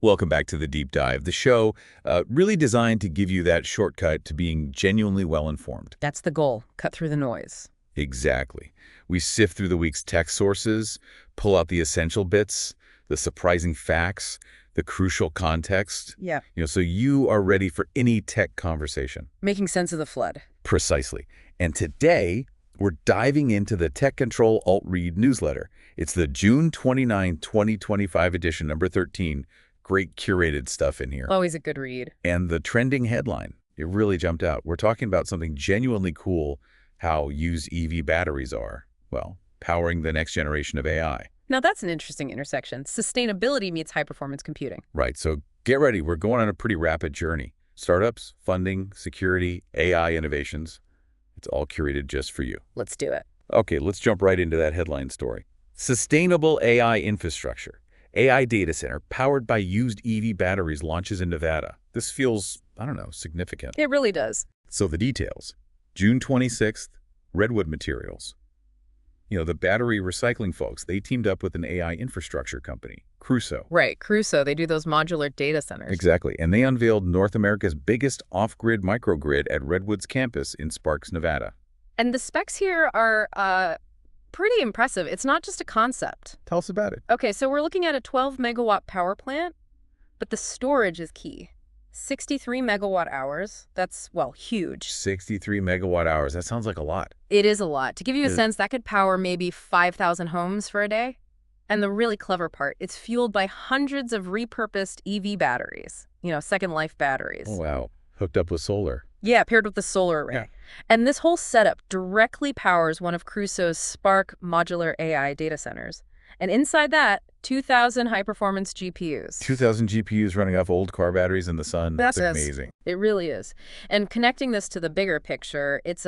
Welcome back to the Deep Dive, the show really designed to give you that shortcut to being genuinely well-informed. That's the goal. Cut through the noise. Exactly. We sift through the week's tech sources, pull out the essential bits, the surprising facts, the crucial context. Yeah. So you are ready for any tech conversation. Making sense of the flood. Precisely. And today, we're diving into the Tech Ctrl+Alt+Read newsletter. It's the June 29, 2025 edition, number 13. Great curated stuff in here. Always a good read. And the trending headline, it really jumped out. We're talking about something genuinely cool, how used EV batteries are, well, powering the next generation of AI. Now that's an interesting intersection. Sustainability meets high-performance computing. Right, so get ready. We're going on a pretty rapid journey. Startups, funding, security, AI innovations. It's all curated just for you. Let's do it. Okay, let's jump right into that headline story. Sustainable AI infrastructure. AI data center powered by used EV batteries launches in Nevada. This feels, I don't know, significant. It really does. So the details. June 26th, Redwood Materials. The battery recycling folks, they teamed up with an AI infrastructure company, 𝐄𝐩𝐢𝐬𝐬. Right, 𝐄𝐩𝐢𝐬𝐬. They do those modular data centers. Exactly. And they unveiled North America's biggest off-grid microgrid at Redwood's campus in Sparks, Nevada. And the specs here are pretty impressive. It's not just a concept. Tell us about it. Okay, so we're looking at a 12-megawatt power plant, but the storage is key. 63 megawatt hours. That's, well, huge. 63 megawatt hours. That sounds like a lot. It is a lot. To give you a sense, that could power maybe 5,000 homes for a day. And the really clever part, it's fueled by hundreds of repurposed EV batteries, second life batteries. Oh, wow. Hooked up with solar. Yeah, paired with the solar array. Yeah. And this whole setup directly powers one of 𝐄𝐩𝐢𝐬's Spark modular AI data centers. And inside that, 2,000 high-performance GPUs. 2,000 GPUs running off old car batteries in the sun. That's amazing. It really is. And connecting this to the bigger picture, it's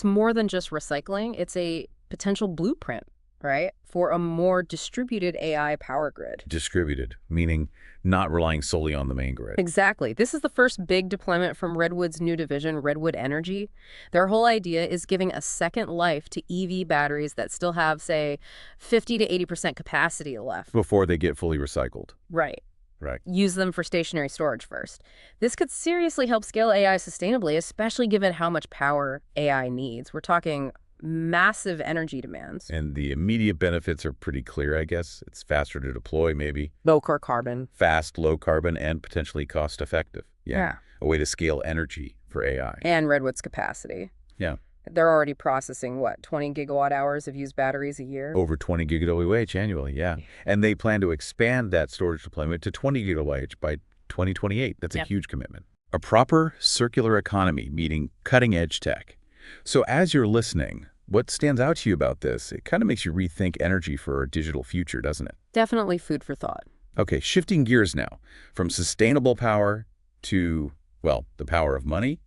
more than just recycling. It's a potential blueprint, right, for a more distributed AI power grid. Distributed, meaning not relying solely on the main grid. Exactly. This is the first big deployment from Redwood's new division, Redwood Energy. Their whole idea is giving a second life to EV batteries that still have, say, 50 to 80% capacity left. Before they get fully recycled. Right. Right. Use them for stationary storage first. This could seriously help scale AI sustainably, especially given how much power AI needs. We're talking massive energy demands. And the immediate benefits are pretty clear, I guess. It's faster to deploy, maybe. Low carbon. Fast, low carbon, and potentially cost effective. Yeah. A way to scale energy for AI. And Redwood's capacity. Yeah. They're already processing, 20 gigawatt hours of used batteries a year? Over 20 gigawatt-hours annually, yeah. And they plan to expand that storage deployment to 20 gigawatt-hours by 2028. That's a huge commitment. A proper circular economy, meaning cutting-edge tech. So as you're listening, what stands out to you about this? It kind of makes you rethink energy for our digital future, doesn't it? Definitely food for thought. Okay, shifting gears now. From sustainable power to, well, the power of money.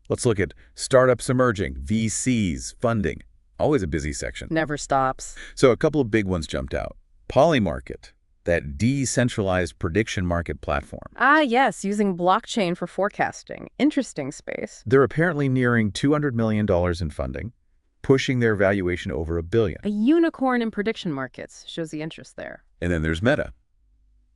Let's look at startups emerging, VCs, funding. Always a busy section. Never stops. So a couple of big ones jumped out. Polymarket, that decentralized prediction market platform. Ah, yes, using blockchain for forecasting. Interesting space. They're apparently nearing $200 million in funding, pushing their valuation over $1 billion. A unicorn in prediction markets shows the interest there. And then there's Meta.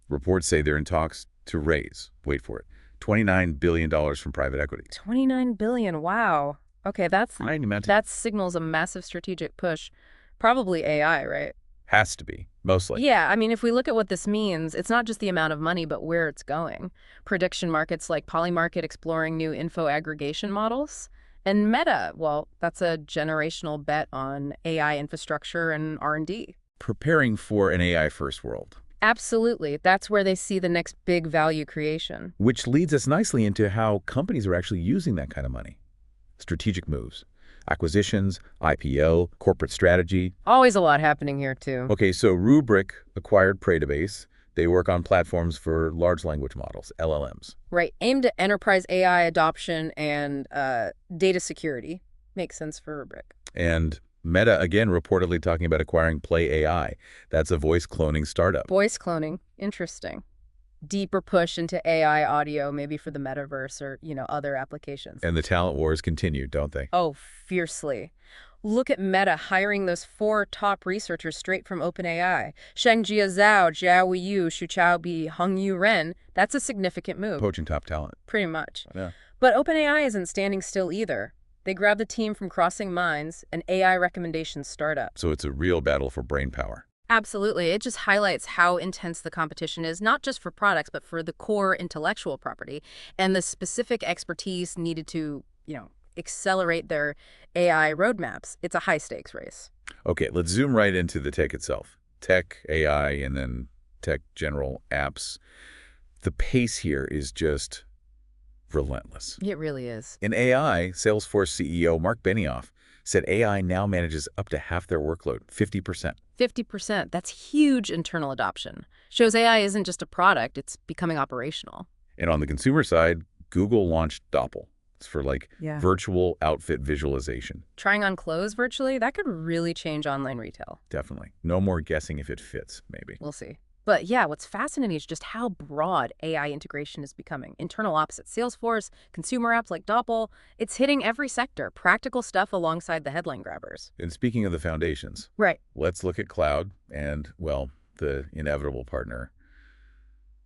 Reports say they're in talks to raise, wait for it, $29 billion from private equity. $29 billion, wow. Okay, that signals a massive strategic push. Probably AI, right? Has to be, mostly. Yeah, I mean, if we look at what this means, it's not just the amount of money, but where it's going. Prediction markets like Polymarket exploring new info aggregation models. And Meta, well, that's a generational bet on AI infrastructure and R&D. Preparing for an AI-first world. Absolutely. That's where they see the next big value creation. Which leads us nicely into how companies are actually using that kind of money. Strategic moves. Acquisitions, IPO, corporate strategy. Always a lot happening here, too. Okay, so Rubrik acquired Database. They work on platforms for large language models, LLMs. Right, aimed at enterprise AI adoption and data security. Makes sense for Rubrik. And Meta, again, reportedly talking about acquiring Play AI. That's a voice cloning startup. Voice cloning, interesting. Deeper push into AI audio, maybe for the metaverse or, other applications. And the talent wars continue, don't they? Oh, fiercely. Look at Meta hiring those 4 top researchers straight from OpenAI. 𝐭𝐩𝐤𝐬𝐲, 𝐿 Hongyu Ren. That's a significant move. Poaching top talent. Pretty much. Yeah. But OpenAI isn't standing still either. They grabbed the team from Crossing Minds, an AI recommendation startup. So it's a real battle for brain power. Absolutely. It just highlights how intense the competition is, not just for products, but for the core intellectual property and the specific expertise needed to, accelerate their AI roadmaps. It's a high-stakes race. Okay, let's zoom right into the tech itself. Tech, AI, and then tech general apps. The pace here is just relentless. It really is. In AI, Salesforce CEO Mark Benioff said AI now manages up to half their workload, 50%. 50%. That's huge internal adoption. Shows AI isn't just a product, it's becoming operational. And on the consumer side, Google launched Doppel. It's for virtual outfit visualization. Trying on clothes virtually, that could really change online retail. Definitely. No more guessing if it fits, maybe. We'll see. But yeah, what's fascinating is just how broad AI integration is becoming. Internal ops at Salesforce, consumer apps like Doppel, it's hitting every sector, practical stuff alongside the headline grabbers. And speaking of the foundations, right? Let's look at cloud and, well, the inevitable partner,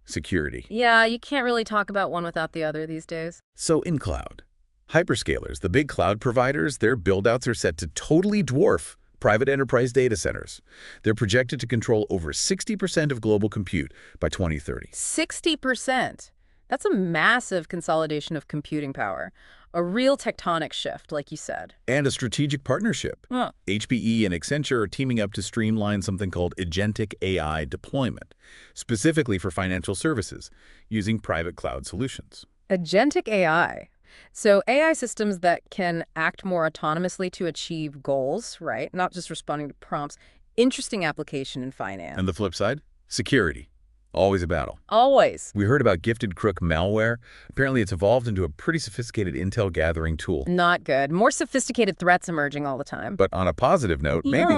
security. Yeah, you can't really talk about one without the other these days. So in cloud, hyperscalers, the big cloud providers, their build-outs are set to totally dwarf private enterprise data centers. They're projected to control over 60% of global compute by 2030. 60%? That's a massive consolidation of computing power. A real tectonic shift, like you said. And a strategic partnership. HPE and Accenture are teaming up to streamline something called agentic AI deployment, specifically for financial services, using private cloud solutions. Agentic AI. So AI systems that can act more autonomously to achieve goals, right? Not just responding to prompts. Interesting application in finance. And the flip side? Security. Always a battle. Always. We heard about gifted crook malware. Apparently it's evolved into a pretty sophisticated intel gathering tool. Not good. More sophisticated threats emerging all the time. But on a positive note, maybe.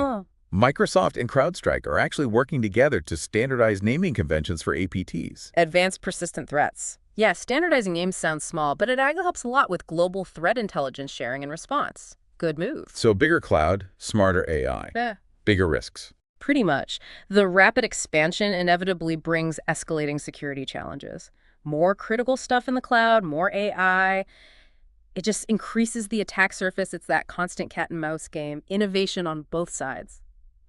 Microsoft and CrowdStrike are actually working together to standardize naming conventions for APTs. Advanced persistent threats. Yeah, standardizing names sounds small, but it actually helps a lot with global threat intelligence sharing and response. Good move. So bigger cloud, smarter AI. Bigger risks. Pretty much. The rapid expansion inevitably brings escalating security challenges. More critical stuff in the cloud, more AI. It just increases the attack surface. It's that constant cat and mouse game. Innovation on both sides.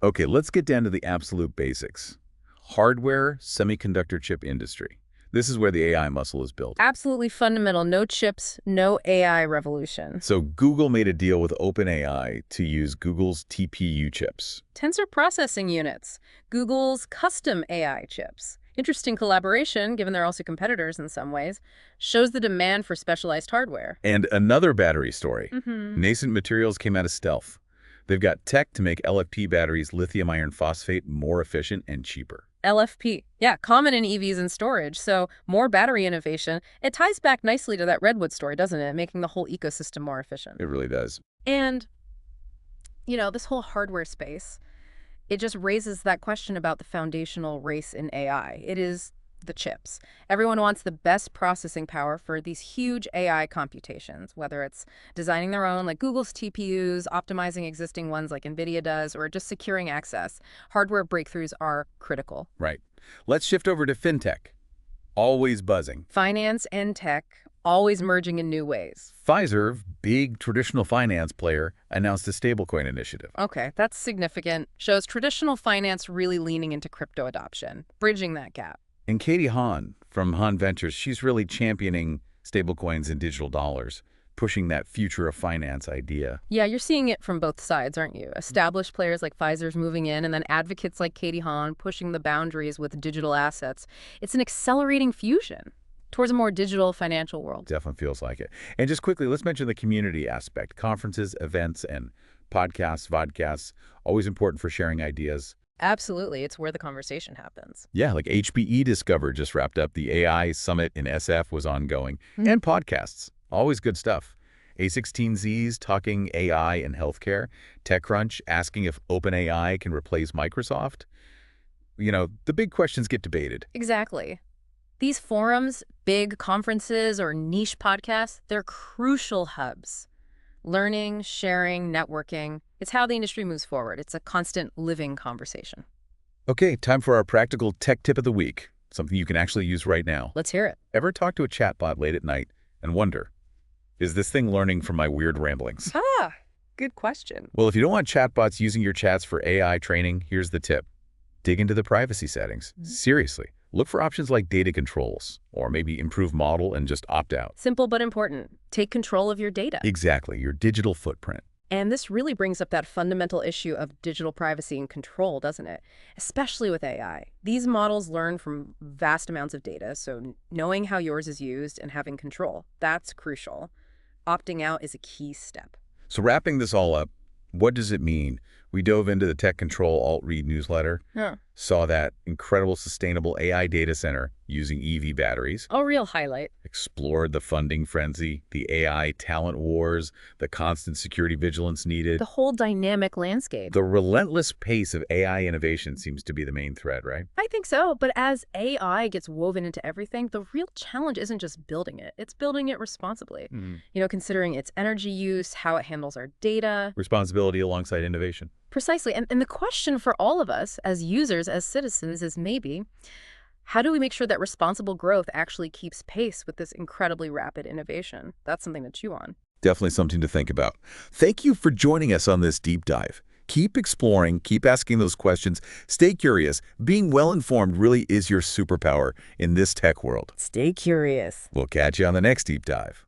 Okay, let's get down to the absolute basics. Hardware, semiconductor chip industry. This is where the AI muscle is built. Absolutely fundamental. No chips, no AI revolution. So Google made a deal with OpenAI to use Google's TPU chips. Tensor processing units. Google's custom AI chips. Interesting collaboration, given they're also competitors in some ways. Shows the demand for specialized hardware. And another battery story. Nascent Materials came out of stealth. They've got tech to make LFP batteries, lithium iron phosphate, more efficient and cheaper. LFP. Yeah, common in EVs and storage, so more battery innovation. It ties back nicely to that Redwood story, doesn't it? Making the whole ecosystem more efficient. It really does. And, this whole hardware space, it just raises that question about the foundational race in AI. It is the chips. Everyone wants the best processing power for these huge AI computations, whether it's designing their own, like Google's TPUs, optimizing existing ones like NVIDIA does, or just securing access. Hardware breakthroughs are critical. Right. Let's shift over to fintech. Always buzzing. Finance and tech, always merging in new ways. Pfizer, big traditional finance player, announced a stablecoin initiative. Okay, that's significant. Shows traditional finance really leaning into crypto adoption, bridging that gap. And Katie Han from Han Ventures, she's really championing stablecoins and digital dollars, pushing that future of finance idea. Yeah, you're seeing it from both sides, aren't you? Established players like Pfizer's moving in, and then advocates like Katie Han pushing the boundaries with digital assets. It's an accelerating fusion towards a more digital financial world. Definitely feels like it. And just quickly, let's mention the community aspect. Conferences, events, and podcasts, vodcasts, always important for sharing ideas. Absolutely. It's where the conversation happens. Yeah, like HPE Discover just wrapped up. The AI Summit in SF was ongoing. And podcasts. Always good stuff. A16Z's talking AI and healthcare. TechCrunch asking if OpenAI can replace Microsoft. The big questions get debated. Exactly. These forums, big conferences, or niche podcasts, they're crucial hubs. Learning, sharing, networking. It's how the industry moves forward. It's a constant living conversation. Okay, time for our practical tech tip of the week, something you can actually use right now. Let's hear it. Ever talk to a chatbot late at night and wonder, is this thing learning from my weird ramblings? Good question. Well, if you don't want chatbots using your chats for AI training, here's the tip. Dig into the privacy settings. Seriously, look for options like data controls, or maybe improve model and just opt out. Simple but important. Take control of your data. Exactly, your digital footprint. And this really brings up that fundamental issue of digital privacy and control, doesn't it? Especially with AI. These models learn from vast amounts of data, so knowing how yours is used and having control, that's crucial. Opting out is a key step. So wrapping this all up, what does it mean? We dove into the Tech Ctrl+Alt+Read newsletter, saw that incredible sustainable AI data center using EV batteries, A real highlight. explored the funding frenzy, the AI talent wars, the constant security vigilance needed. The whole dynamic landscape. The relentless pace of AI innovation seems to be the main thread, right? I think so, but as AI gets woven into everything, the real challenge isn't just building it, it's building it responsibly. Considering its energy use, how it handles our data. Responsibility alongside innovation. Precisely, and the question for all of us as users, as citizens, is maybe, how do we make sure that responsible growth actually keeps pace with this incredibly rapid innovation? That's something to chew on. Definitely something to think about. Thank you for joining us on this deep dive. Keep exploring, keep asking those questions, stay curious. Being well-informed really is your superpower in this tech world. Stay curious. We'll catch you on the next deep dive.